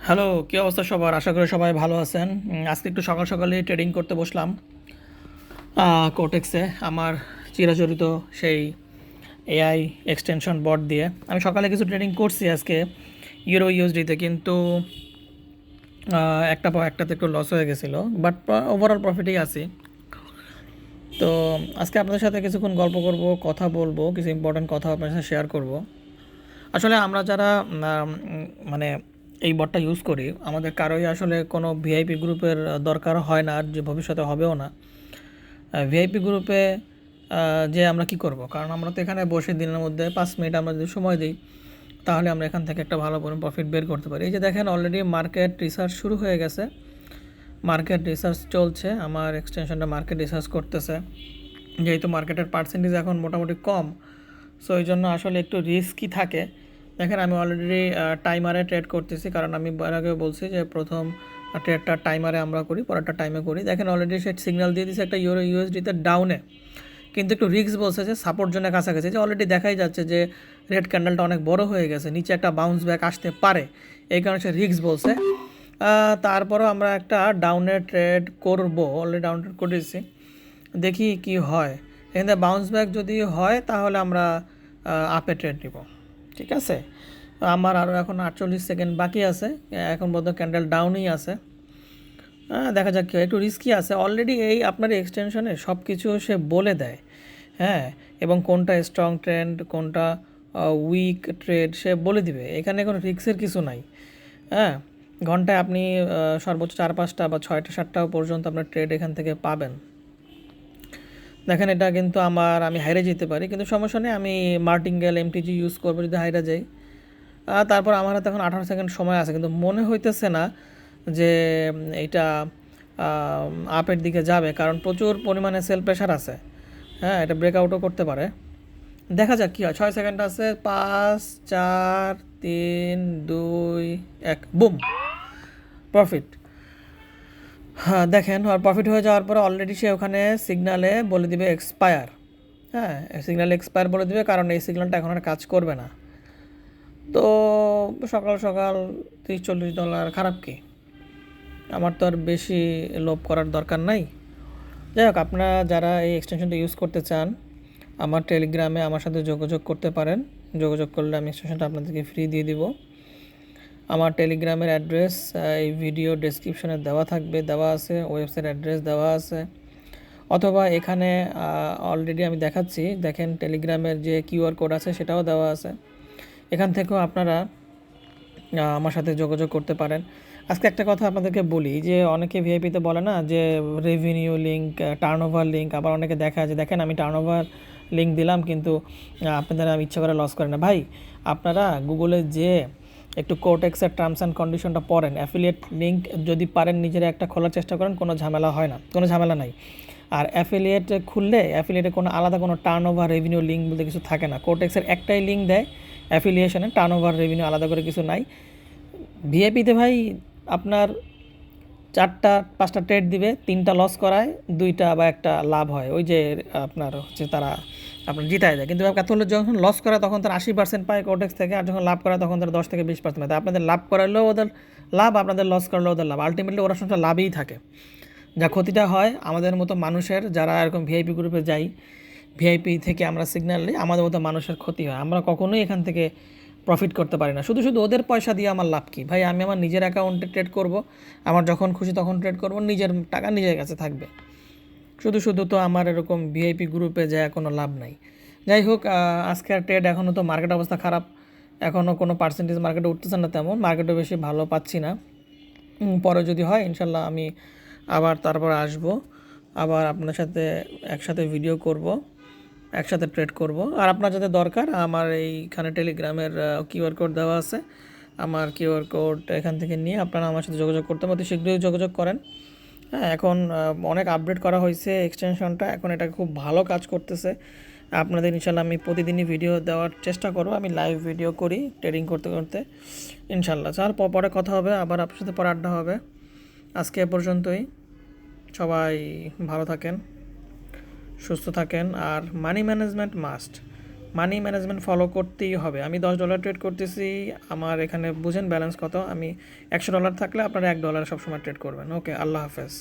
Hello, কী অবস্থা সবার? আশা করি সবাই ভালো আছেন। আজকে একটু সকাল সকালে ট্রেডিং করতে বসলাম কোটেক্সে আমার চিরাচরিত সেই এআই এক্সটেনশন বট দিয়ে। আমি সকালে কিছু ট্রেডিং করছি আজকে ইউরো ইউএসডিতে, কিন্তু একটা পর একটাতে একটু লস হয়ে গেছিলো, বাট ওভারঅল প্রফিটেই আছি। তো আজকে আপনাদের সাথে কিছুক্ষণ গল্প করব, কথা বলবো, কিছু ইম্পর্টেন্ট কথা আপনার সাথে শেয়ার করব। আসলে আমরা যারা মানে এই বটটা ইউজ করি, আমাদের কারোই আসলে কোনো ভিআইপি গ্রুপের দরকার হয় না, আর যে ভবিষ্যতে হবেও না। ভিআইপি গ্রুপে যে আমরা কি করব, কারণ আমরা তো এখানে বসে দিনের মধ্যে 5 মিনিট আমরা যদি সময় দিই, তাহলে আমরা এখান থেকে একটা ভালো পরিমাণ প্রফিট বের করতে পারি। এই যে দেখেন, অলরেডি মার্কেট রিসার্চ শুরু হয়ে গেছে, মার্কেট রিসার্চ চলছে, আমার এক্সটেনশনটা মার্কেট রিসার্চ করতেছে। যেহেতু মার্কেটের পার্সেন্টেজ এখন মোটামুটি কম, সো এই জন্য আসলে একটু রিস্কই থাকে। দেখেন, আমি অলরেডি টাইমারে ট্রেড করতেছি, কারণ আমি এর আগেও বলছি যে প্রথম ট্রেডটা টাইমারে আমরা করি, পরেরটা টাইমে করি। দেখেন, অলরেডি সে সিগন্যাল দিয়ে দিচ্ছে একটা ইউরো ইউএসডিতে ডাউনে, কিন্তু একটু রিস্ক বলছে যে সাপোর্ট জোনের কাছাকাছি, যে অলরেডি দেখাই যাচ্ছে যে রেড ক্যান্ডেলটা অনেক বড় হয়ে গেছে, নিচে একটা বাউন্স ব্যাক আসতে পারে, এই কারণে সে রিস্ক বলছে। তারপরও আমরা একটা ডাউনে ট্রেড করব, অলরেডি ডাউন ট্রেড করেছি, দেখি কি হয়। এখানে বাউন্স ব্যাক যদি হয় তাহলে আমরা আপে ট্রেড নিব, ঠিক আছে। আমার আরও এখন 48 সেকেন্ড বাকি আছে, এখন পর্যন্ত ক্যান্ডেল ডাউনই আছে। দেখা যাক কি, একটু রিস্কি আছে। অলরেডি এই আপনার এক্সটেনশনে সব কিছু সে বলে দেয়, হ্যাঁ, এবং কোনটা স্ট্রং ট্রেন্ড, কোনটা উইক ট্রেড সে বলে দিবে। এখানে কোনো রিস্কের কিছু নাই। হ্যাঁ, ঘন্টায় আপনি সর্বোচ্চ 4-5টা বা 6টা-7টাও পর্যন্ত আপনার ট্রেড এখান থেকে পাবেন। দেখেন, এটা কিন্তু আমি হাইরে যেতে পারি, কিন্তু সমস্যা নেই, আমি মার্টিঙ্গেল এমটিজি ইউজ করবো যদি হাইরে যাই। তারপর আমার হাতে এখন 18 সেকেন্ড সময় আছে, কিন্তু মনে হইতেছে না যে এটা আপের দিকে যাবে, কারণ প্রচুর পরিমাণে সেল প্রেশার আছে। হ্যাঁ, এটা ব্রেকআউটও করতে পারে, দেখা যাক কী হয়। 6 সেকেন্ড আছে, 5, 4, 3, 2, 1, বুম, প্রফিট। হ্যাঁ, দেখেন, আর প্রফিট হয়ে যাওয়ার পরে অলরেডি সে ওখানে সিগনালে বলে দিবে এক্সপায়ার। হ্যাঁ, সিগনালে এক্সপায়ার বলে দিবে, কারণ এই সিগন্যালটা এখন আর কাজ করবে না। তো সকাল সকাল $30-40 খারাপ কি? আমার তো আর বেশি লোভ করার দরকার নাই। যাই হোক, আপনারা যারা এই এক্সটেনশনটা ইউজ করতে চান, আমার টেলিগ্রামে আমার সাথে যোগাযোগ করতে পারেন। যোগাযোগ করলে আমি এক্সটেনশনটা আপনাদেরকে ফ্রি দিয়ে দিব। আমার টেলিগ্রামের অ্যাড্রেস এই ভিডিও ডেসক্রিপশনে দেওয়া থাকবে, দেওয়া আছে, ওয়েবসাইট অ্যাড্রেস দেওয়া আছে, অথবা এখানে অলরেডি আমি দেখাচ্ছি, দেখেন টেলিগ্রামের যে কিউআর কোড আছে সেটাও দেওয়া আছে। এখান থেকেও আপনারা আমার সাথে যোগাযোগ করতে পারেন। আজকে একটা কথা আপনাদেরকে বলি, যে অনেকে ভিআইপিতে বলে না যে রেভিনিউ লিঙ্ক, টার্নওভার লিঙ্ক, আবার অনেকে দেখা যে দেখেন আমি টার্নওভার লিঙ্ক দিলাম, কিন্তু আপনাদের আমি ইচ্ছা করে লস করে না। ভাই, আপনারা গুগলে যে একটু কোটেক্সের টার্মস অ্যান্ড কন্ডিশনটা পড়েন, অ্যাফিলিয়েট লিঙ্ক যদি পারেন নিজেরা একটা খোলার চেষ্টা করেন, কোনো ঝামেলা হয় না, কোনো ঝামেলা নাই। আর অ্যাফিলিয়েট খুললে অ্যাফিলিয়েটে কোনো আলাদা কোনো টার্নওভার রেভিনিউ লিঙ্ক বলতে কিছু থাকে না। কোটেক্সের একটাই লিঙ্ক দেয় অ্যাফিলিয়েশনে, টার্নওভার রেভিনিউ আলাদা করে কিছু নাই। ভিআইপিতে ভাই আপনার 4টা-5টা ট্রেড দিবে, 3টা লস করায়, 2টা বা 1টা লাভ হয়, ওই যে আপনার হচ্ছে তারা আপনার জিতায় দেয়। কিন্তু কত হলে যখন লস করে তখন তারা 80% পায় কোটেক্স থেকে, আর যখন লাভ করে তখন তারা 10-20% পায়। আপনাদের লাভ করালেও ওদের লাভ, আপনাদের লস করলেও ওদের লাভ, আলটিমেটলি ওরা সবসময় লাভেই থাকে। যা ক্ষতিটা হয় আমাদের মতো মানুষের, যারা এরকম ভিআইপি গ্রুপে যাই, ভিআইপি থেকে আমরা সিগন্যাল নিই, আমাদের মতো মানুষের ক্ষতি হয়। আমরা কখনোই এখান থেকে প্রফিট করতে পারি না। শুধু শুধু ওদের পয়সা দিয়ে আমার লাভ কী ভাই? আমি আমার নিজের অ্যাকাউন্টে ট্রেড করব, আমার যখন খুশি তখন ট্রেড করব, নিজের টাকা নিজের কাছে থাকবে। শুধু শুধু তো আমার এরকম ভিআইপি গ্রুপে যায় কোনো লাভ নাই। যাই হোক, আজকের ট্রেড, এখনও তো মার্কেট অবস্থা খারাপ, এখনও কোনো পার্সেন্টেজ মার্কেটে উঠতেছে না তেমন, মার্কেটও বেশি ভালো পাচ্ছি না। পরে যদি হয় ইনশাল্লাহ আমি আবার তারপর আসব, আবার আপনার সাথে একসাথে ভিডিও করব, একসাথে ট্রেড করব। আর আপনার যাতে দরকার, আমার এইখানে টেলিগ্রামের কিউআর কোড দেওয়া আছে, আমার কিউআর কোড এখান থেকে নিয়ে আপনারা আমার সাথে যোগাযোগ করতে অতি শীঘ্রই যোগাযোগ করেন। হ্যাঁ, এখন অনেক আপডেট করা হয়েছে এক্সটেনশনটা, এখন এটা খুব ভালো কাজ করতেছে। আপনাদের ইনশাল্লাহ আমি প্রতিদিনই ভিডিও দেওয়ার চেষ্টা করব, আমি লাইভ ভিডিও করি ট্রেডিং করতে করতে ইনশাল্লাহ। স্যার, পরে কথা হবে, আবার আপনার সাথে পরে আড্ডা হবে। আজকে এ পর্যন্তই, সবাই ভালো থাকেন, সুস্থ থাকেন, আর money management must. Money management follow করতেই হবে। আমি $10 ট্রেড করতেছি, আমার এখানে বুঝেন ব্যালেন্স কত। আমি $100 থাকলে আপনারা $1 সবসময় ট্রেড করবেন। ওকে, আল্লাহ হাফেজ।